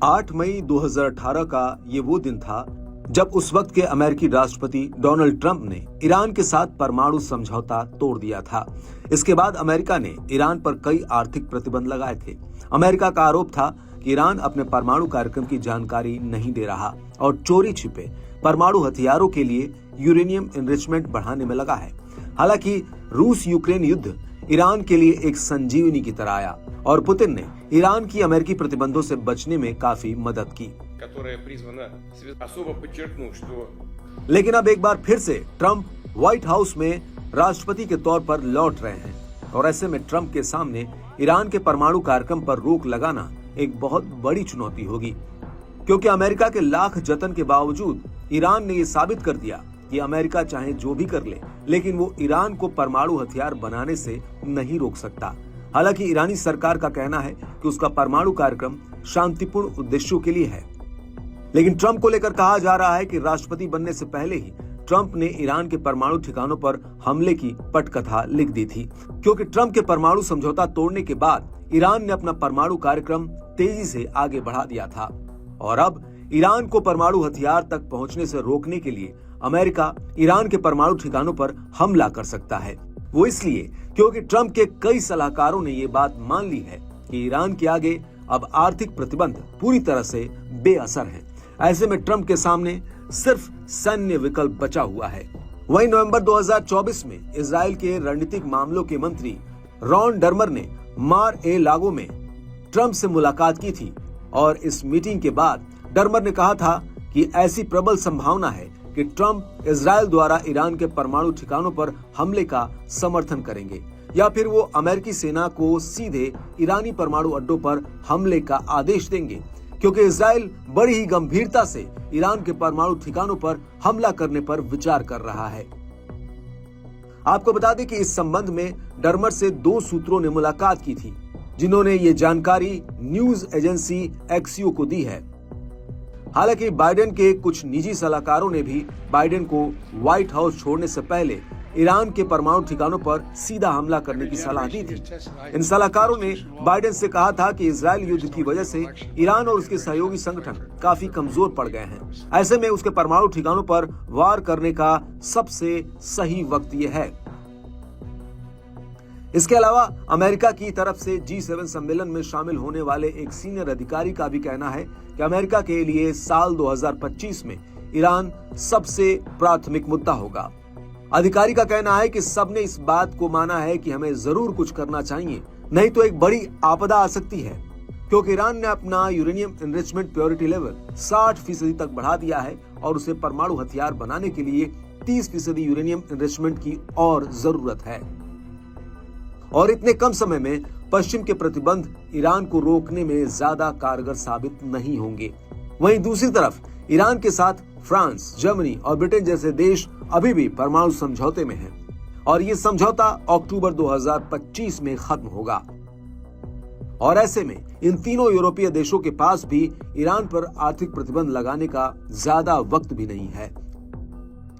8 मई 2018 का ये वो दिन था जब उस वक्त के अमेरिकी राष्ट्रपति डोनाल्ड ट्रंप ने ईरान के साथ परमाणु समझौता तोड़ दिया था। इसके बाद अमेरिका ने ईरान पर कई आर्थिक प्रतिबंध लगाए थे। अमेरिका का आरोप था कि ईरान अपने परमाणु कार्यक्रम की जानकारी नहीं दे रहा और चोरी छिपे परमाणु हथियारों के लिए यूरेनियम एनरिचमेंट बढ़ाने में लगा है। हालांकि रूस यूक्रेन युद्ध ईरान के लिए एक संजीवनी की तरह आया और पुतिन ने ईरान की अमेरिकी प्रतिबंधों से बचने में काफी मदद की। लेकिन अब एक बार फिर से ट्रंप व्हाइट हाउस में राष्ट्रपति के तौर पर लौट रहे हैं और ऐसे में ट्रंप के सामने ईरान के परमाणु कार्यक्रम पर रोक लगाना एक बहुत बड़ी चुनौती होगी, क्योंकि अमेरिका के लाख जतन के बावजूद ईरान ने ये साबित कर दिया कि अमेरिका चाहे जो भी कर ले, लेकिन वो ईरान को परमाणु हथियार बनाने से नहीं रोक सकता। हालांकि ईरानी सरकार का कहना है कि उसका परमाणु कार्यक्रम शांतिपूर्ण उद्देश्यों के लिए है, लेकिन ट्रंप को लेकर कहा जा रहा है कि राष्ट्रपति बनने से पहले ही ट्रंप ने ईरान के परमाणु ठिकानों पर हमले की पटकथा लिख दी थी, क्योंकि ट्रंप के परमाणु समझौता तोड़ने के बाद ईरान ने अपना परमाणु कार्यक्रम तेजी से आगे बढ़ा दिया था और अब ईरान को परमाणु हथियार तक पहुंचने से रोकने के लिए अमेरिका ईरान के परमाणु ठिकानों पर हमला कर सकता है। वो इसलिए क्योंकि ट्रंप के कई सलाहकारों ने ये बात मान ली है कि ईरान के आगे अब आर्थिक प्रतिबंध पूरी तरह से बेअसर है। ऐसे में ट्रंप के सामने सिर्फ सैन्य विकल्प बचा हुआ है। वहीं नवंबर 2024 में इजराइल के रणनीतिक मामलों के मंत्री रॉन डर्मर ने मार ए लागो में ट्रंप से मुलाकात की थी और इस मीटिंग के बाद डर्मर ने कहा था कि ऐसी प्रबल संभावना है कि ट्रंप इजराइल द्वारा ईरान के परमाणु ठिकानों पर हमले का समर्थन करेंगे या फिर वो अमेरिकी सेना को सीधे ईरानी परमाणु अड्डों पर हमले का आदेश देंगे, क्योंकि इजराइल बड़ी ही गंभीरता से ईरान के परमाणु ठिकानों पर हमला करने पर विचार कर रहा है। आपको बता दें कि इस संबंध में डर्मर से 2 सूत्रों ने मुलाकात की थी, जिन्होंने ये जानकारी न्यूज एजेंसी एक्सियो को दी है। हालांकि बाइडेन के कुछ निजी सलाहकारों ने भी बाइडेन को व्हाइट हाउस छोड़ने से पहले ईरान के परमाणु ठिकानों पर सीधा हमला करने की सलाह दी थी। इन सलाहकारों ने बाइडेन से कहा था कि इजराइल युद्ध की वजह से ईरान और उसके सहयोगी संगठन काफी कमजोर पड़ गए हैं। ऐसे में उसके परमाणु ठिकानों पर वार करने का सबसे सही वक्त यह है। इसके अलावा अमेरिका की तरफ से G7 सम्मेलन में शामिल होने वाले एक सीनियर अधिकारी का भी कहना है कि अमेरिका के लिए साल 2025 में ईरान सबसे प्राथमिक मुद्दा होगा। अधिकारी का कहना है कि सबने इस बात को माना है कि हमें जरूर कुछ करना चाहिए, नहीं तो एक बड़ी आपदा आ सकती है, क्योंकि ईरान ने अपना यूरेनियम एनरिचमेंट प्योरिटी लेवल 60% तक बढ़ा दिया है और उसे परमाणु हथियार बनाने के लिए 30% यूरेनियम एनरिचमेंट की और जरूरत है। और इतने कम समय में पश्चिम के प्रतिबंध ईरान को रोकने में ज्यादा कारगर साबित नहीं होंगे। वहीं दूसरी तरफ ईरान के साथ फ्रांस, जर्मनी और ब्रिटेन जैसे देश अभी भी परमाणु समझौते में हैं और ये समझौता अक्टूबर 2025 में खत्म होगा। और ऐसे में इन तीनों यूरोपीय देशों के पास भी ईरान पर आर्थिक प्रतिबंध लगाने का ज्यादा वक्त भी नहीं है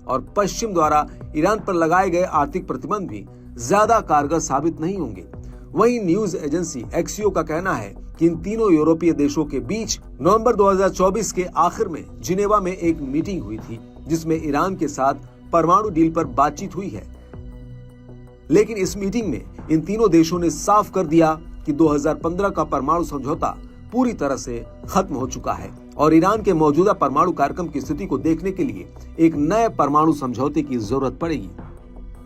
और पश्चिम द्वारा ईरान पर लगाए गए आर्थिक प्रतिबंध भी ज्यादा कारगर साबित नहीं होंगे। वहीं न्यूज एजेंसी एक्सियो का कहना है कि इन तीनों यूरोपीय देशों के बीच नवंबर 2024 के आखिर में जिनेवा में एक मीटिंग हुई थी, जिसमें ईरान के साथ परमाणु डील पर बातचीत हुई है। लेकिन इस मीटिंग में इन तीनों देशों ने साफ कर दिया कि 2015 का परमाणु समझौता पूरी तरह से खत्म हो चुका है और ईरान के मौजूदा परमाणु कार्यक्रम की स्थिति को देखने के लिए एक नए परमाणु समझौते की जरूरत पड़ेगी।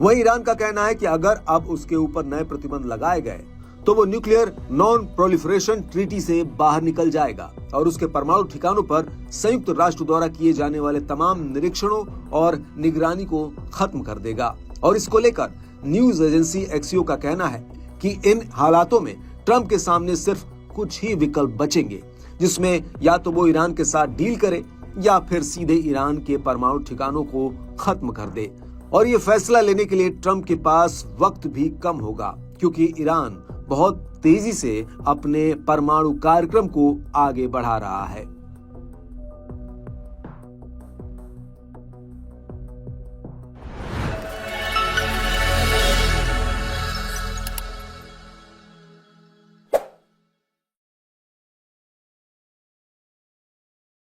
वहीं ईरान का कहना है कि अगर अब उसके ऊपर नए प्रतिबंध लगाए गए तो वो न्यूक्लियर नॉन प्रोलिफरेशन ट्रीटी से बाहर निकल जाएगा और उसके परमाणु ठिकानों पर संयुक्त राष्ट्र द्वारा किए जाने वाले तमाम निरीक्षणों और निगरानी को खत्म कर देगा। और इसको लेकर न्यूज एजेंसी एक्सियो का कहना है कि इन हालातों में ट्रंप के सामने सिर्फ कुछ ही विकल्प बचेंगे, जिसमें या तो वो ईरान के साथ डील करे या फिर सीधे ईरान के परमाणु ठिकानों को खत्म कर दे। और ये फैसला लेने के लिए ट्रंप के पास वक्त भी कम होगा, क्योंकि ईरान बहुत तेजी से अपने परमाणु कार्यक्रम को आगे बढ़ा रहा है।